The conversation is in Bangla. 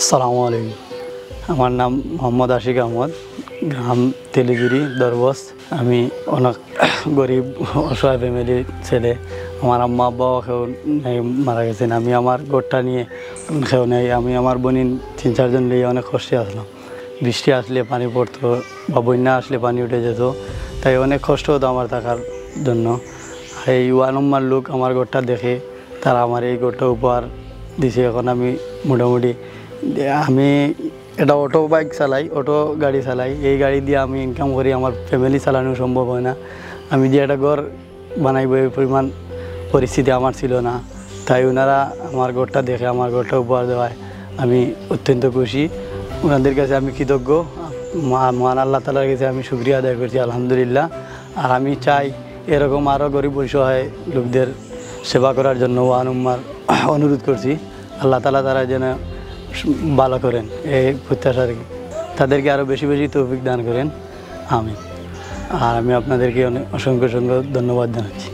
আসসালামু আলাইকুম। আমার নাম মোহাম্মদ আশিক আহমদ, গ্রাম তেলিগিরি দরবস। আমি অনেক গরিব অসহায় ফ্যামিলির ছেলে। আমার আম্মা আব্বাও কেউ নেই, মারা গেছেন। আমি আমার গোটটা নিয়ে কেউ নেই। আমি আমার বোনিন 3-4 জন নিয়ে অনেক কষ্টে আসলাম। বৃষ্টি আসলে পানি পড়তো বা বন্যা আসলে পানি উঠে যেত, তাই অনেক কষ্ট হতো আমার থাকার জন্য। এই 1 নম্বর লোক আমার গোটটা দেখে তারা আমার এই গোটটা উপহার দিছে। এখন আমি মোটামুটি আমি এটা অটো বাইক চালাই, অটো গাড়ি চালাই। এই গাড়ি দিয়ে আমি ইনকাম করি, আমার ফ্যামিলি চালানো সম্ভব হয় না। আমি যে একটা ঘর বানাইব এই পরিমাণ পরিস্থিতি আমার ছিল না, তাই ওনারা আমার ঘরটা দেখে আমার ঘরটা উপহার দেওয়ায় আমি অত্যন্ত খুশি। ওনাদের কাছে আমি কৃতজ্ঞ। মহান আল্লাহ তাআলার কাছে আমি শুকরিয়া আদায় করছি, আলহামদুলিল্লাহ। আর আমি চাই এরকম আরও গরিব অসহায় লোকদের সেবা করার জন্য আমার অনুরোধ করছি। আল্লাহ তাআলা তারা যেন ভালো করেন, এই প্রত্যাশা রাখি। তাদেরকে আরও বেশি বেশি তৌফিক দান করেন, আমিন। আর আমি আপনাদেরকে অসংখ্য ধন্যবাদ জানাচ্ছি।